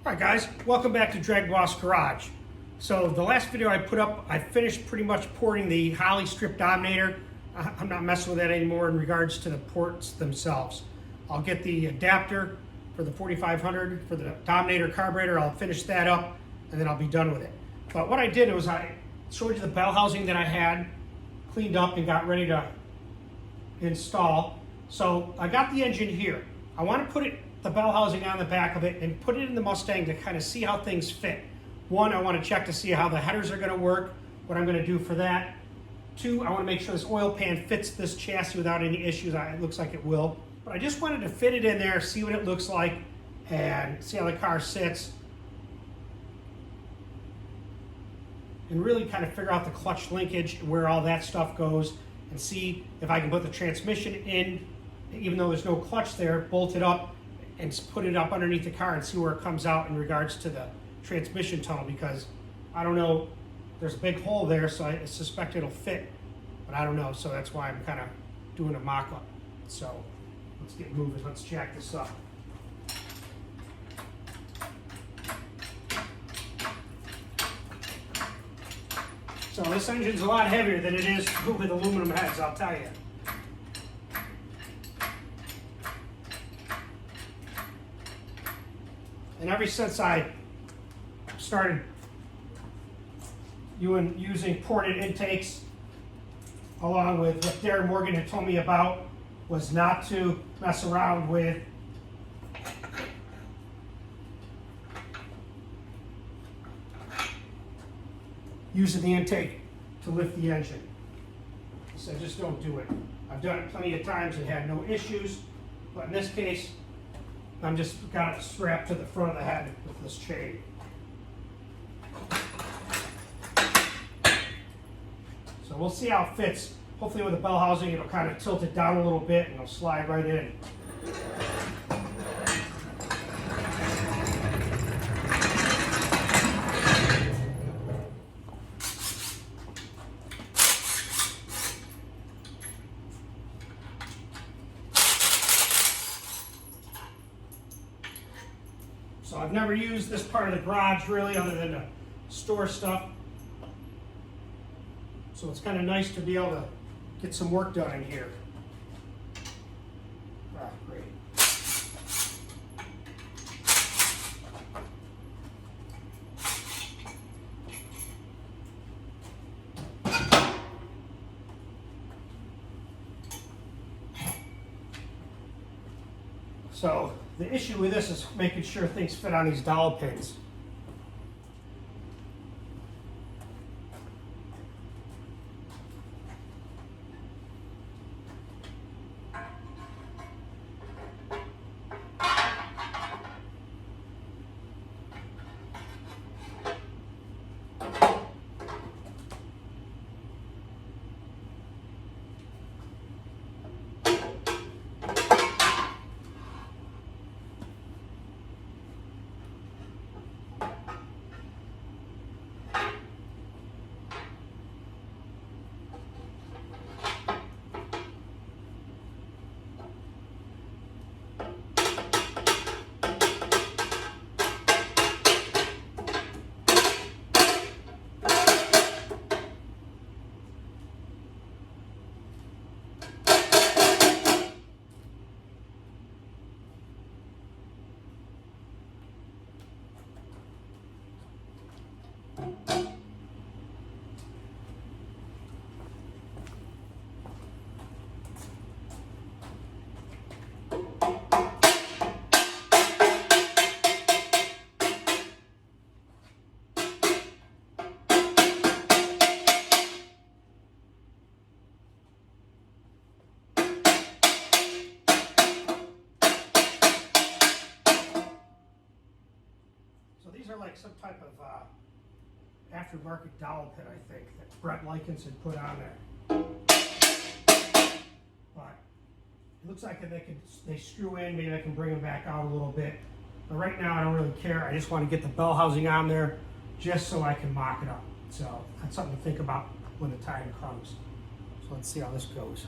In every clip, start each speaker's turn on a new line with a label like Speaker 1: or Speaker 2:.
Speaker 1: Alright guys, welcome back to DragBoss Garage. So the last video I put up, I finished pretty much porting the Holly strip Dominator. I'm not messing with that anymore in regards to the ports themselves. I'll get the adapter for the 4500 for the Dominator carburetor. I'll finish that up and then I'll be done with it. But what I did was I showed you the bell housing that I had cleaned up and got ready to install. So I got the engine here. I want to put the bell housing on the back of it and put it in the Mustang to kind of see how things fit. One, I want to check to see how the headers are going to work, what I'm going to do for that. Two, I want to make sure this oil pan fits this chassis without any issues. It looks like it will. But I just wanted to fit it in there, see what it looks like, and see how the car sits. And really kind of figure out the clutch linkage and where all that stuff goes, and see if I can put the transmission in, even though there's no clutch there, bolt it up and put it up underneath the car and see where it comes out in regards to the transmission tunnel, because I don't know, there's a big hole there, so I suspect it'll fit, but I don't know, so that's why I'm kind of doing a mock-up. So let's get moving, let's jack this up. So this engine's a lot heavier than it is with aluminum heads, I'll tell you. And ever since I started using ported intakes, along with what Darren Morgan had told me about, was not to mess around with using the intake to lift the engine. So just don't do it. I've done it plenty of times and had no issues, but in this case, I'm just got it strapped to the front of the head with this chain. So we'll see how it fits. Hopefully with the bell housing, it'll kind of tilt it down a little bit and it'll slide right in. So I've never used this part of the garage really other than to store stuff. So it's kind of nice to be able to get some work done in here. Ah, great. So the issue with this is making sure things fit on these dowel pins. These are like some type of aftermarket dowel pit, I think, that Brett Likens had put on there. But it looks like they screw in, maybe I can bring them back out a little bit. But right now I don't really care. I just want to get the bell housing on there just so I can mock it up. So that's something to think about when the time comes. So let's see how this goes.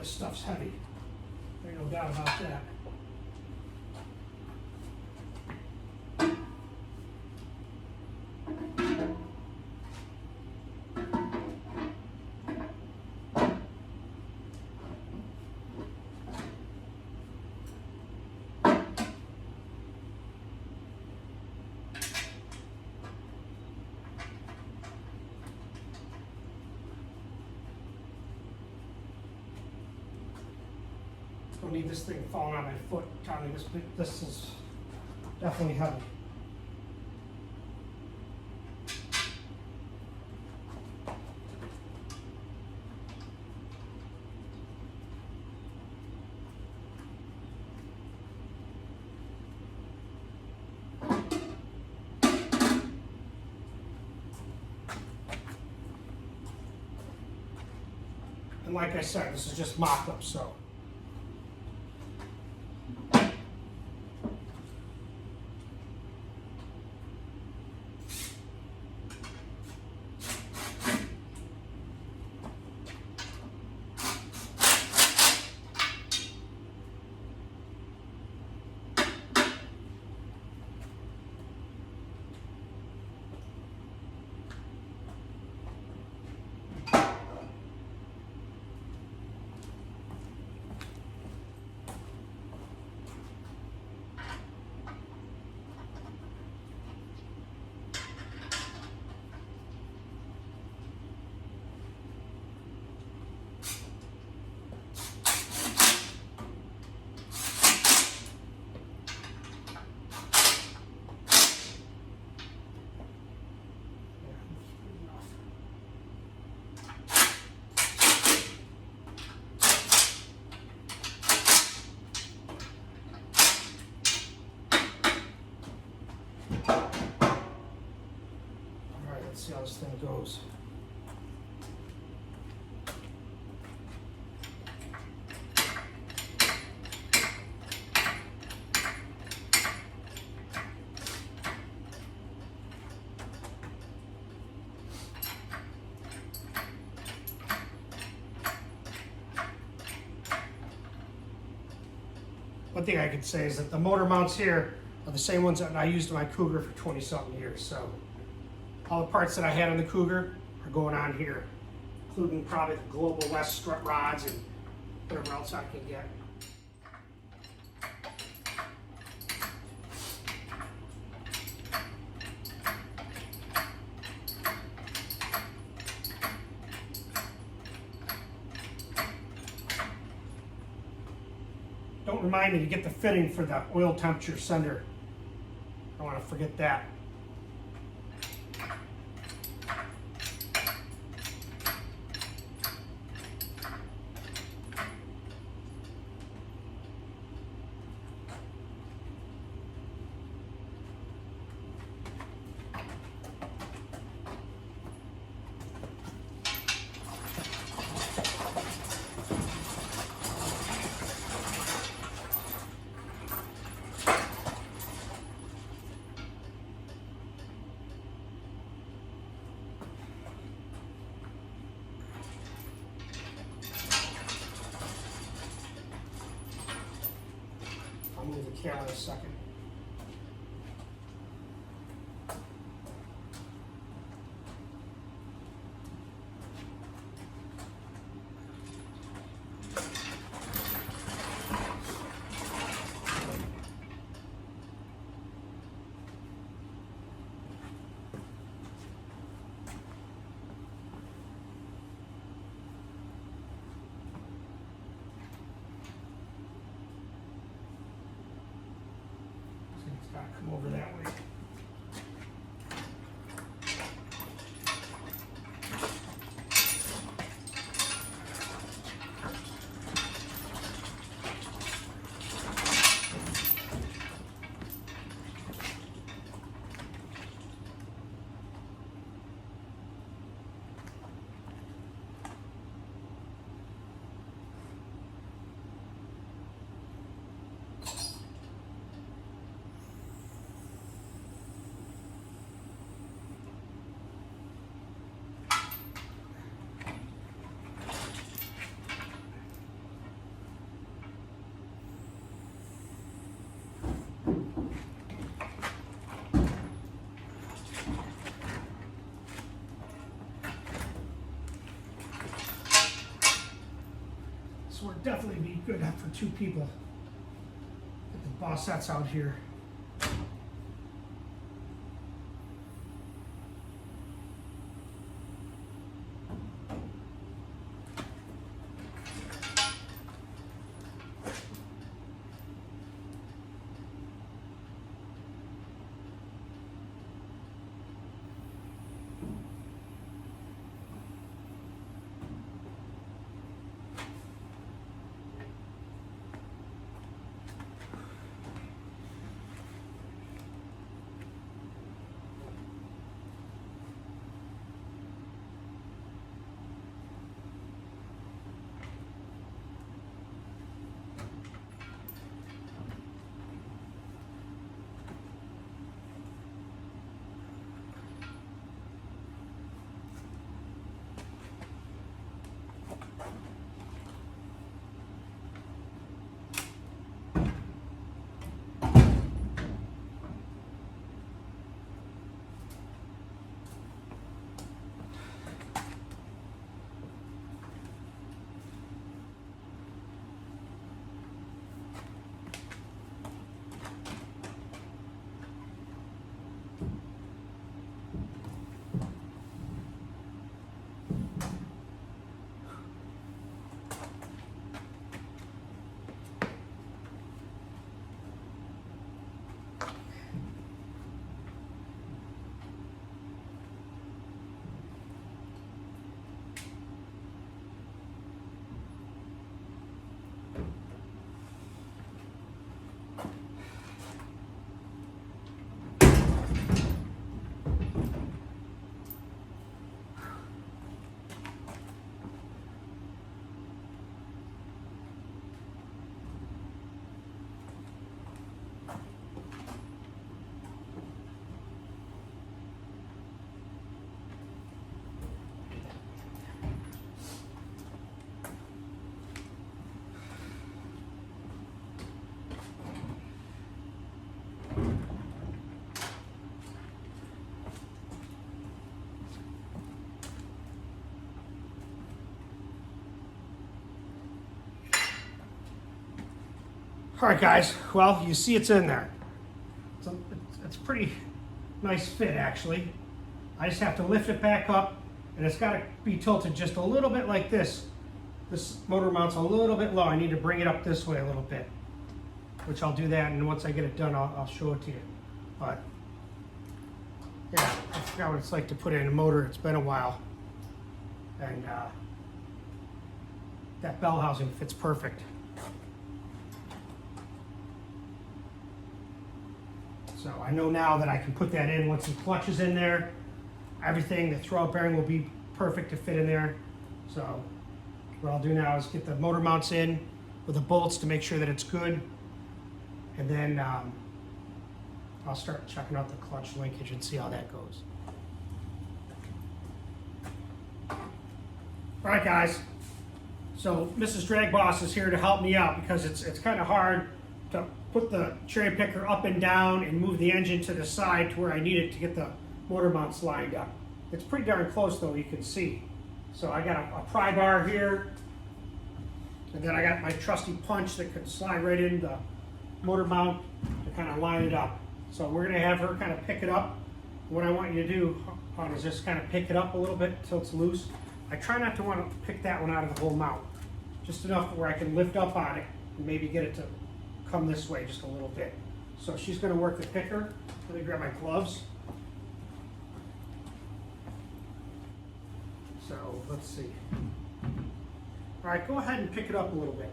Speaker 1: this stuff's heavy. There's no doubt about that. Don't need this thing falling on my foot. Tommy, this is definitely heavy. And like I said, this is just mock-up, so. Let's see how this thing goes. One thing I could say is that the motor mounts here are the same ones that I used in my Cougar for 20-something years. So all the parts that I had on the Cougar are going on here, including probably the Global West strut rods and whatever else I can get. Don't remind me to get the fitting for the oil temperature sender. I don't want to forget that. I'll move the camera in a second. Come over that way. definitely be good for 2 people. Get the boss sets out here. All right, guys, well, you see it's in there. It's a pretty nice fit, actually. I just have to lift it back up, and it's got to be tilted just a little bit like this. This motor mount's a little bit low. I need to bring it up this way a little bit, which I'll do that, and once I get it done, I'll show it to you. But, yeah, I forgot what it's like to put in a motor. It's been a while. And that bell housing fits perfect. So I know now that I can put that in once the clutch is in there. Everything, the throwout bearing will be perfect to fit in there. So what I'll do now is get the motor mounts in with the bolts to make sure that it's good. And then I'll start checking out the clutch linkage and see how that goes. All right, guys. So Mrs. DragBoss is here to help me out because it's kind of hard to put the cherry picker up and down and move the engine to the side to where I need it to get the motor mounts lined up. It's pretty darn close though, you can see. So I got a pry bar here, and then I got my trusty punch that could slide right in the motor mount to kind of line it up. So we're gonna have her kind of pick it up. What I want you to do is just kind of pick it up a little bit until it's loose. I try not to want to pick that one out of the whole mount. Just enough where I can lift up on it and maybe get it to come this way just a little bit. So she's going to work the picker. Let me grab my gloves. So let's see. All right, go ahead and pick it up a little bit.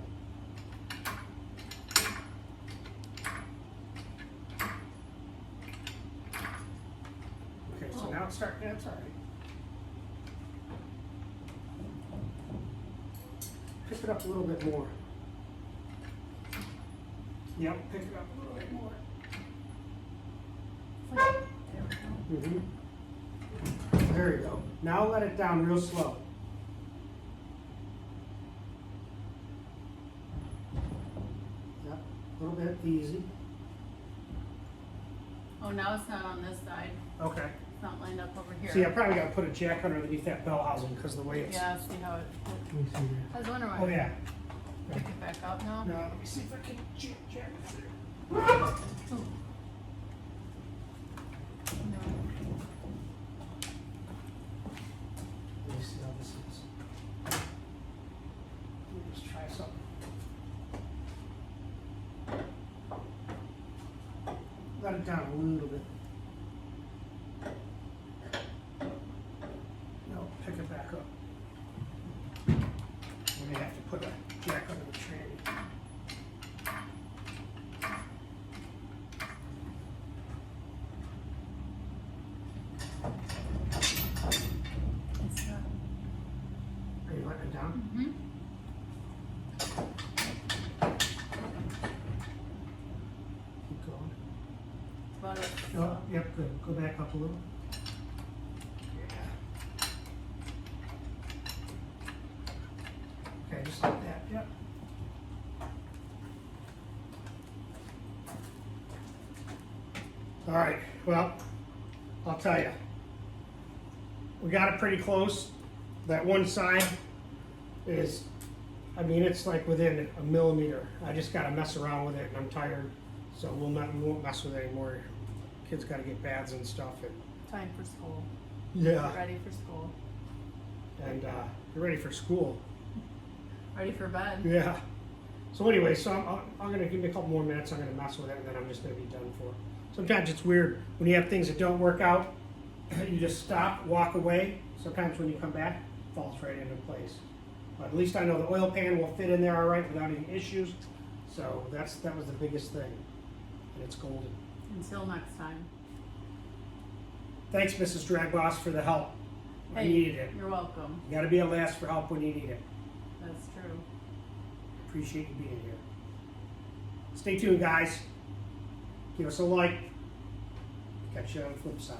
Speaker 1: Okay, so now it's starting. That's all right. Pick it up a little bit more. Yep, pick it up a little bit more. There you go. Now let it down real slow. Yep, a little bit easy.
Speaker 2: Oh, now it's not on this side.
Speaker 1: Okay.
Speaker 2: It's not lined up over here.
Speaker 1: See, I probably got to put a jack underneath that bell housing because the way it's.
Speaker 2: Yeah, see how it.
Speaker 1: Let me see here.
Speaker 2: I was wondering why.
Speaker 1: Oh yeah.
Speaker 2: Pick it back up now?
Speaker 1: Now, let me see if I can jack it through.
Speaker 2: No.
Speaker 1: Let me see how this is. Let me just try something. Let it down a little bit. No, pick it back up. We may have to put a jack under the tranny.
Speaker 2: It's not.
Speaker 1: Are you letting it down?
Speaker 2: Mm-hmm.
Speaker 1: Keep going.
Speaker 2: About it.
Speaker 1: Oh, yep, good. Go back up a little. Okay, just like that, yep. All right, well, I'll tell you. We got it pretty close. That one side is, I mean, it's like within a millimeter. I just gotta mess around with it and I'm tired, so we won't mess with it anymore. Kids gotta get baths and stuff and,
Speaker 2: Time for school.
Speaker 1: yeah,
Speaker 2: Get ready for school.
Speaker 1: and, get ready for school.
Speaker 2: Ready for bed.
Speaker 1: Yeah. So anyway, so I'm gonna give me a couple more minutes. I'm gonna mess with it, and then I'm just gonna be done for. Sometimes it's weird when you have things that don't work out. You just stop, walk away. Sometimes when you come back, it falls right into place. But at least I know the oil pan will fit in there all right without any issues. So that was the biggest thing, and it's golden.
Speaker 2: Until next time.
Speaker 1: Thanks, Mrs. DragBoss, for the help. I needed it.
Speaker 2: You're welcome.
Speaker 1: You got to be a last for help when you need it.
Speaker 2: That's true.
Speaker 1: Appreciate you being here. Stay tuned, guys. Give us a like. Catch you on the flip side.